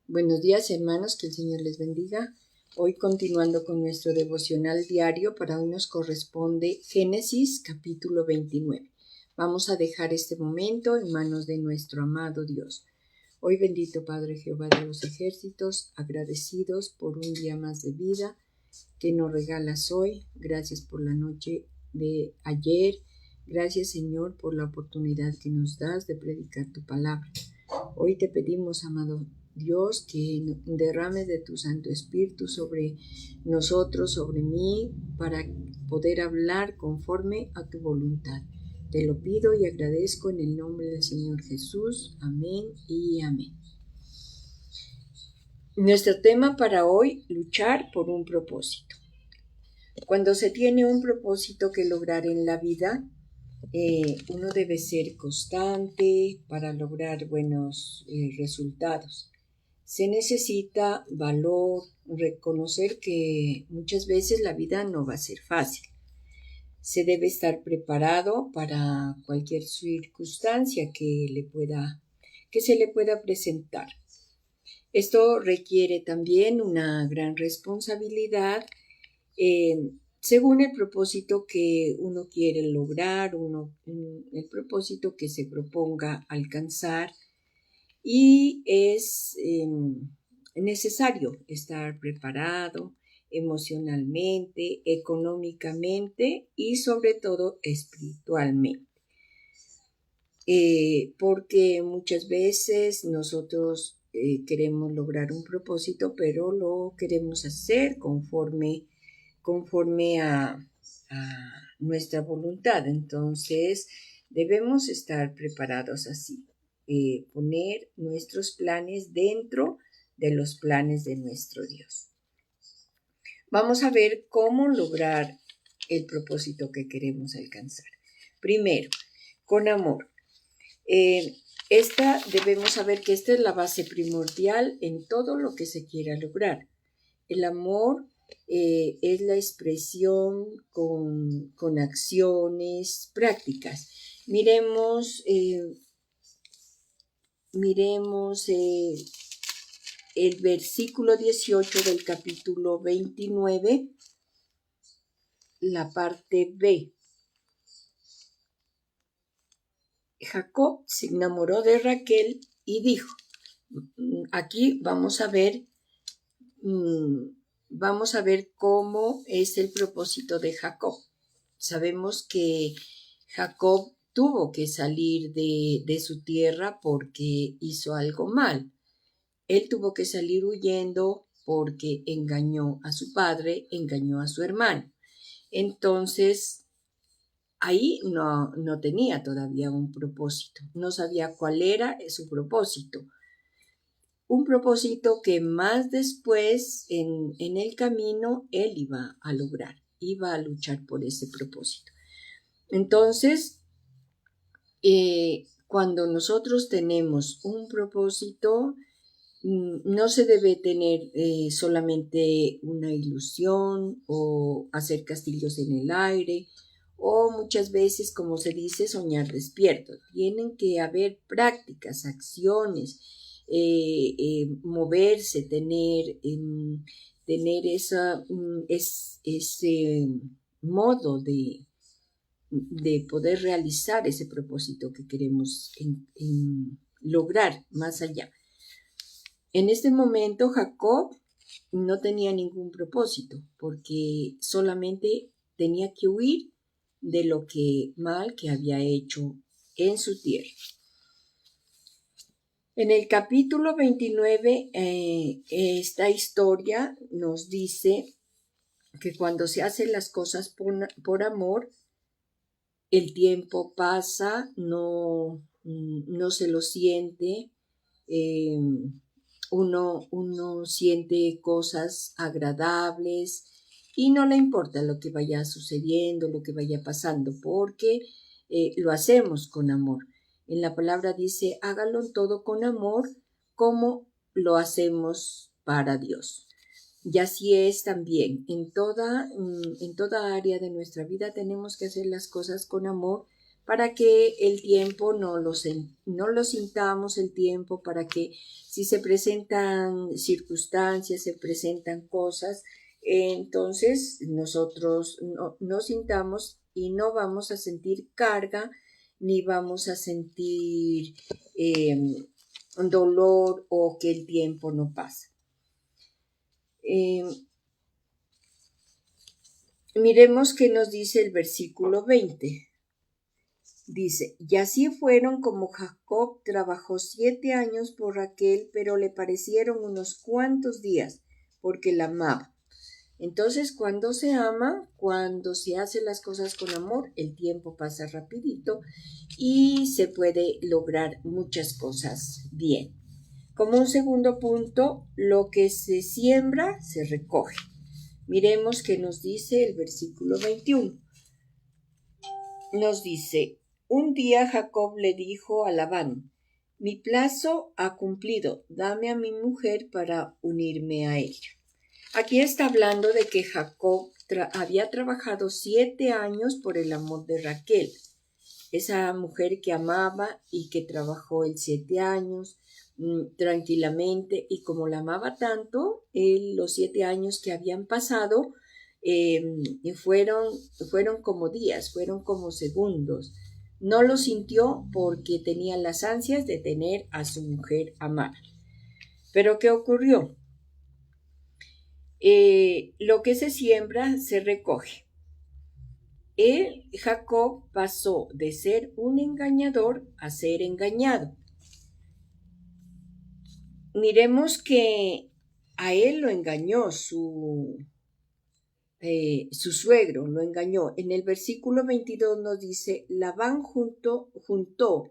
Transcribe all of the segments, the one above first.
Buenos días, hermanos, que el Señor les bendiga. Hoy continuando con nuestro devocional diario, para hoy nos corresponde Génesis capítulo 29. Vamos a dejar este momento en manos de nuestro amado Dios. Hoy, bendito Padre Jehová de los ejércitos, agradecidos por un día más de vida que nos regalas hoy. Gracias por la noche de ayer. Gracias, Señor, por la oportunidad que nos das de predicar tu palabra. Hoy te pedimos, amado Dios, que derrames de tu Santo Espíritu sobre nosotros, sobre mí, para poder hablar conforme a tu voluntad. Te lo pido y agradezco en el nombre del Señor Jesús. Amén y amén. Nuestro tema para hoy, luchar por un propósito. Cuando se tiene un propósito que lograr en la vida, uno debe ser constante para lograr buenos resultados. Se necesita valor, reconocer que muchas veces la vida no va a ser fácil. Se debe estar preparado para cualquier circunstancia que se le pueda presentar. Esto requiere también una gran responsabilidad según el propósito que uno quiere lograr, el propósito que se proponga alcanzar, y es necesario estar preparado emocionalmente, económicamente y sobre todo espiritualmente. Porque muchas veces nosotros queremos lograr un propósito, pero lo queremos hacer conforme a nuestra voluntad. Entonces debemos estar preparados así, poner nuestros planes dentro de los planes de nuestro Dios. Vamos a ver cómo lograr el propósito que queremos alcanzar. Primero, con amor. Debemos saber que esta es la base primordial en todo lo que se quiera lograr. El amor es la expresión con acciones prácticas. Miremos el versículo 18 del capítulo 29, la parte B. Jacob se enamoró de Raquel y dijo, aquí vamos a ver cómo es el propósito de Jacob. Sabemos que Jacob tuvo que salir de su tierra porque hizo algo mal. Él tuvo que salir huyendo porque engañó a su padre, engañó a su hermano. Entonces, ahí no tenía todavía un propósito, no sabía cuál era su propósito. Un propósito que más después en el camino él iba a lograr, iba a luchar por ese propósito. Entonces, cuando nosotros tenemos un propósito, no se debe tener solamente una ilusión o hacer castillos en el aire, o muchas veces, como se dice, soñar despierto. Tienen que haber prácticas, acciones, moverse, tener ese modo de poder realizar ese propósito que queremos lograr más allá. En este momento Jacob no tenía ningún propósito porque solamente tenía que huir de lo mal que había hecho en su tierra. En el capítulo 29, esta historia nos dice que cuando se hacen las cosas por amor, el tiempo pasa, no se lo siente, uno siente cosas agradables y no le importa lo que vaya sucediendo, lo que vaya pasando, porque lo hacemos con amor. En la palabra dice, hágalo todo con amor, como lo hacemos para Dios. Y así es también, en toda área de nuestra vida tenemos que hacer las cosas con amor, para que el tiempo no lo sintamos el tiempo, para que si se presentan circunstancias, se presentan cosas, entonces nosotros no sintamos y no vamos a sentir carga, ni vamos a sentir dolor o que el tiempo no pasa. Miremos qué nos dice el versículo 20. Dice, y así fueron como Jacob trabajó 7 años por Raquel, pero le parecieron unos cuantos días, porque la amaba. Entonces, cuando se ama, cuando se hace las cosas con amor, el tiempo pasa rapidito y se puede lograr muchas cosas bien. Como un segundo punto, lo que se siembra, se recoge. Miremos qué nos dice el versículo 21. Nos dice, un día Jacob le dijo a Labán, mi plazo ha cumplido, dame a mi mujer para unirme a ella. Aquí está hablando de que Jacob había trabajado 7 años por el amor de Raquel, esa mujer que amaba y que trabajó él 7 años tranquilamente, y como la amaba tanto, los 7 años que habían pasado fueron como días, fueron como segundos. No lo sintió porque tenía las ansias de tener a su mujer amada. Pero ¿qué ocurrió? Lo que se siembra se recoge. Jacob pasó de ser un engañador a ser engañado. Miremos que a él lo engañó su suegro, lo engañó. En el versículo 22 nos dice, Labán juntó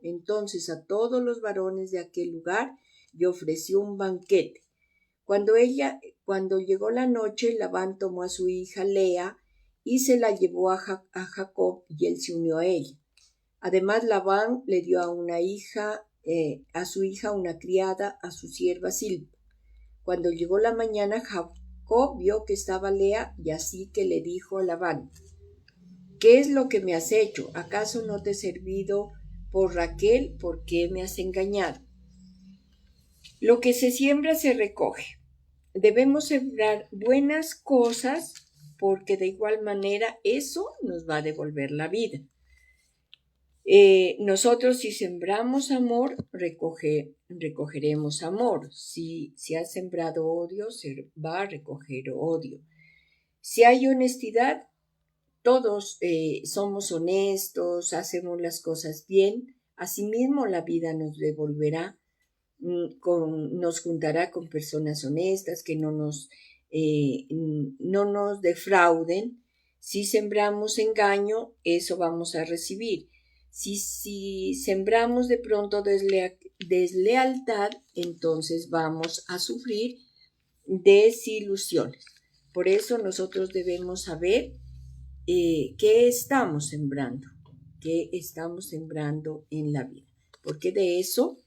entonces a todos los varones de aquel lugar y ofreció un banquete. Cuando llegó la noche, Labán tomó a su hija Lea y se la llevó a Jacob y él se unió a ella. Además, Labán le dio a su hija una criada, a su sierva Silpa. Cuando llegó la mañana, Jacob vio que estaba Lea y así que le dijo a Labán, ¿qué es lo que me has hecho? ¿Acaso no te he servido por Raquel? ¿Por qué me has engañado? Lo que se siembra se recoge. Debemos sembrar buenas cosas porque de igual manera eso nos va a devolver la vida. Nosotros si sembramos amor, recogeremos amor. Si has sembrado odio, se va a recoger odio. Si hay honestidad, todos somos honestos, hacemos las cosas bien, asimismo la vida nos devolverá, nos juntará con personas honestas que no nos defrauden. Si sembramos engaño, eso vamos a recibir. Si sembramos de pronto deslealtad, entonces vamos a sufrir desilusiones. Por eso nosotros debemos saber qué estamos sembrando en la vida, porque de eso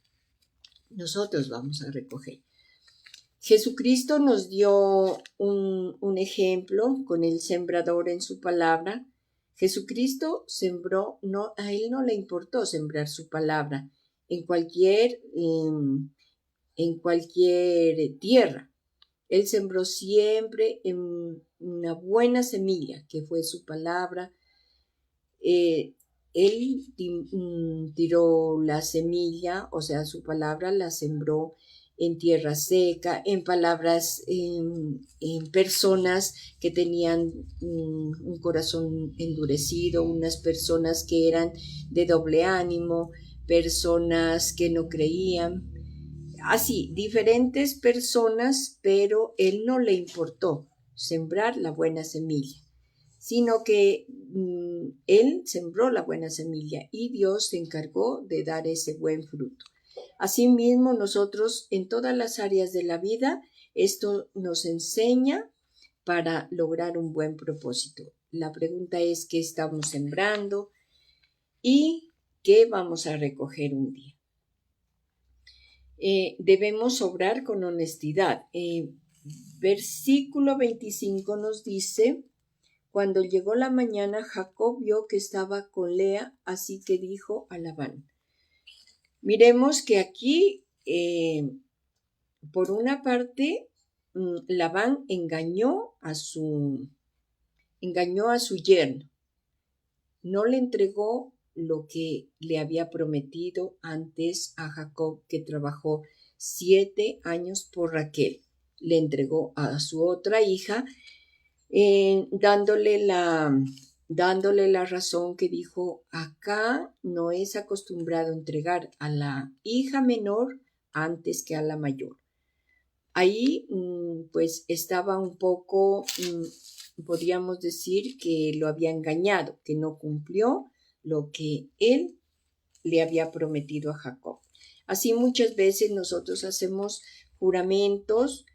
nosotros vamos a recoger. Jesucristo nos dio un ejemplo con el sembrador en su palabra. Jesucristo sembró, a él no le importó sembrar su palabra en cualquier tierra. Él sembró siempre en una buena semilla, que fue su palabra. Él tiró la semilla, o sea, su palabra la sembró en tierra seca, en personas que tenían un corazón endurecido, unas personas que eran de doble ánimo, personas que no creían, así, diferentes personas, pero él no le importó sembrar la buena semilla, sino que él sembró la buena semilla y Dios se encargó de dar ese buen fruto. Asimismo, nosotros en todas las áreas de la vida, esto nos enseña para lograr un buen propósito. La pregunta es qué estamos sembrando y qué vamos a recoger un día. Debemos obrar con honestidad. Versículo 25 nos dice, Cuando llegó la mañana, Jacob vio que estaba con Lea, así que dijo a Labán. Miremos que aquí, por una parte, Labán engañó a su yerno. No le entregó lo que le había prometido antes a Jacob, que trabajó 7 años por Raquel. Le entregó a su otra hija, dándole la razón que dijo: acá no es acostumbrado entregar a la hija menor antes que a la mayor. Ahí pues estaba un poco, podríamos decir que lo había engañado, que no cumplió lo que él le había prometido a Jacob. Así muchas veces nosotros hacemos juramentos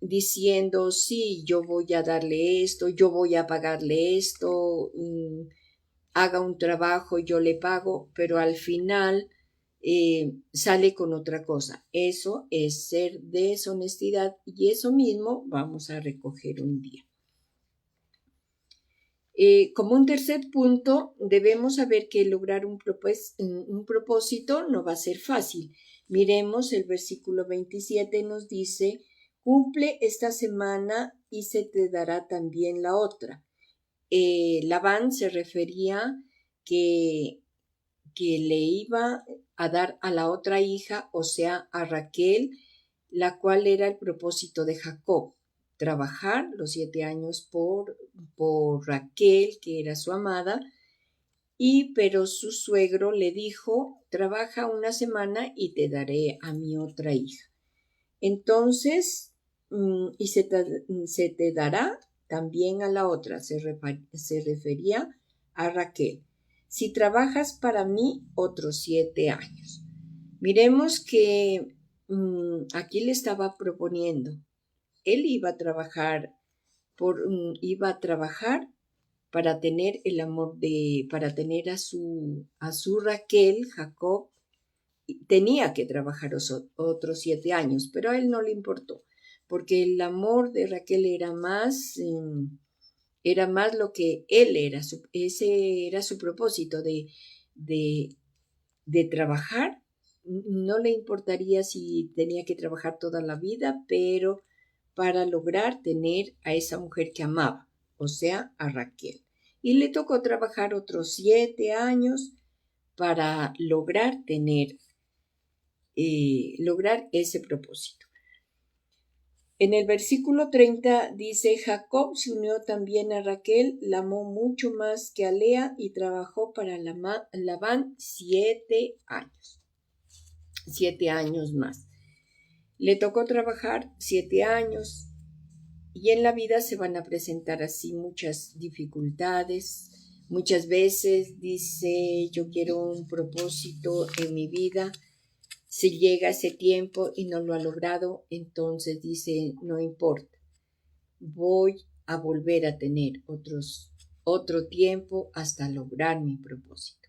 diciendo: sí, yo voy a darle esto, yo voy a pagarle esto, haga un trabajo, yo le pago, pero al final sale con otra cosa. Eso es ser deshonestidad, y eso mismo vamos a recoger un día. Como un tercer punto, debemos saber que lograr un propósito no va a ser fácil. Miremos el versículo 27, nos dice: cumple esta semana y se te dará también la otra. Labán se refería que le iba a dar a la otra hija, o sea, a Raquel, la cual era el propósito de Jacob: trabajar los 7 años por Raquel, que era su amada, pero su suegro le dijo: trabaja una semana y te daré a mi otra hija. Entonces, y se te dará también a la otra, se refería a Raquel, si trabajas para mí otros 7 años. Miremos que aquí le estaba proponiendo. Él iba a trabajar para tener el amor para tener a su Raquel. Jacob tenía que trabajar otros 7 años, pero a él no le importó, porque el amor de Raquel era más lo que él era. Ese era su propósito de trabajar. No le importaría si tenía que trabajar toda la vida, pero para lograr tener a esa mujer que amaba, o sea, a Raquel. Y le tocó trabajar otros 7 años para lograr ese propósito. En el versículo 30 dice: Jacob se unió también a Raquel, la amó mucho más que a Lea, y trabajó para Labán 7 años. 7 años más. Le tocó trabajar 7 años, y en la vida se van a presentar así muchas dificultades. Muchas veces dice: yo quiero un propósito en mi vida. Si llega ese tiempo y no lo ha logrado, entonces dice: no importa, voy a volver a tener otro tiempo hasta lograr mi propósito.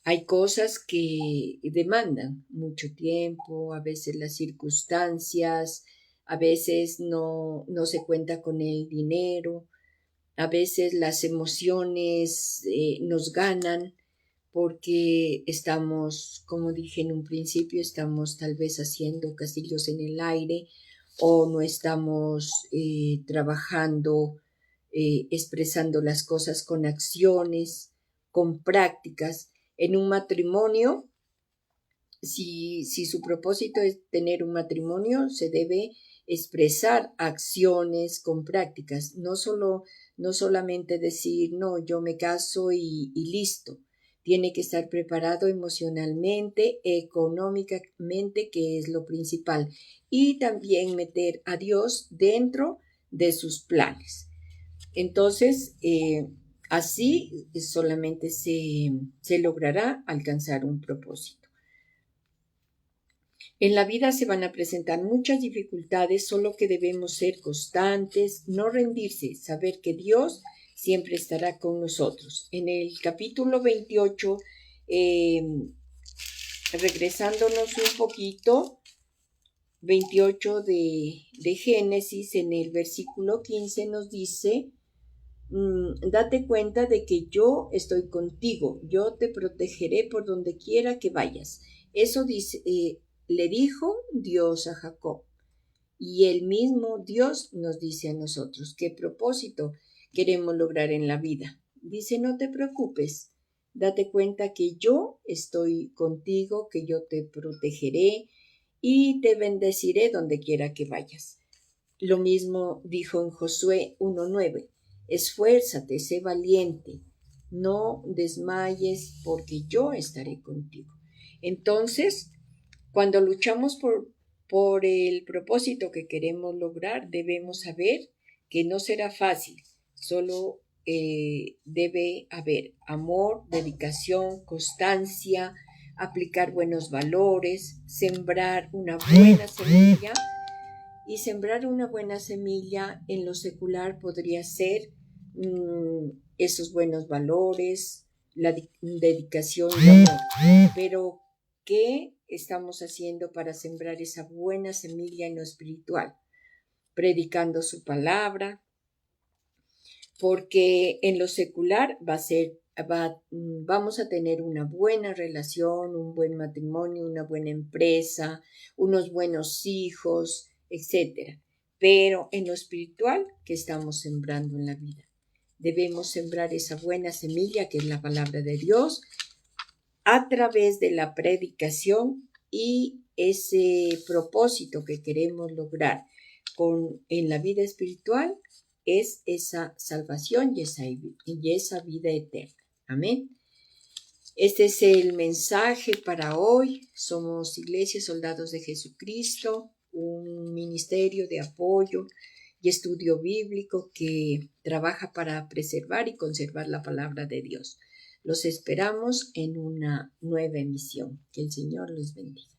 Hay cosas que demandan mucho tiempo, a veces las circunstancias, a veces no se cuenta con el dinero, a veces las emociones nos ganan, porque estamos, como dije en un principio, estamos tal vez haciendo castillos en el aire, o no estamos trabajando, expresando las cosas con acciones, con prácticas. En un matrimonio, si su propósito es tener un matrimonio, se debe expresar acciones con prácticas, no solamente decir: no, yo me caso y listo. Tiene que estar preparado emocionalmente, económicamente, que es lo principal, y también meter a Dios dentro de sus planes. Entonces, así solamente se logrará alcanzar un propósito. En la vida se van a presentar muchas dificultades, solo que debemos ser constantes, no rendirse, saber que Dios siempre estará con nosotros. En el capítulo 28, regresándonos un poquito, 28 de Génesis, en el versículo 15, nos dice: date cuenta de que yo estoy contigo, yo te protegeré por donde quiera que vayas. Eso dice, le dijo Dios a Jacob. Y el mismo Dios nos dice a nosotros qué propósito queremos lograr en la vida. Dice: no te preocupes, date cuenta que yo estoy contigo, que yo te protegeré y te bendeciré donde quiera que vayas. Lo mismo dijo en Josué 1:9: esfuérzate, sé valiente, no desmayes, porque yo estaré contigo. Entonces, cuando luchamos por el propósito que queremos lograr, debemos saber que no será fácil, solo debe haber amor, dedicación, constancia, aplicar buenos valores, sembrar una buena semilla. Y sembrar una buena semilla en lo secular podría ser esos buenos valores, la dedicación y amor. Pero, ¿qué estamos haciendo para sembrar esa buena semilla en lo espiritual? Predicando su palabra, porque en lo secular vamos a tener una buena relación, un buen matrimonio, una buena empresa, unos buenos hijos, etc. Pero en lo espiritual, ¿qué estamos sembrando en la vida? Debemos sembrar esa buena semilla que es la palabra de Dios a través de la predicación y ese propósito que queremos lograr en la vida espiritual es esa salvación y esa vida eterna. Amén. Este es el mensaje para hoy. Somos Iglesia Soldados de Jesucristo, un ministerio de apoyo y estudio bíblico que trabaja para preservar y conservar la palabra de Dios. Los esperamos en una nueva emisión. Que el Señor los bendiga.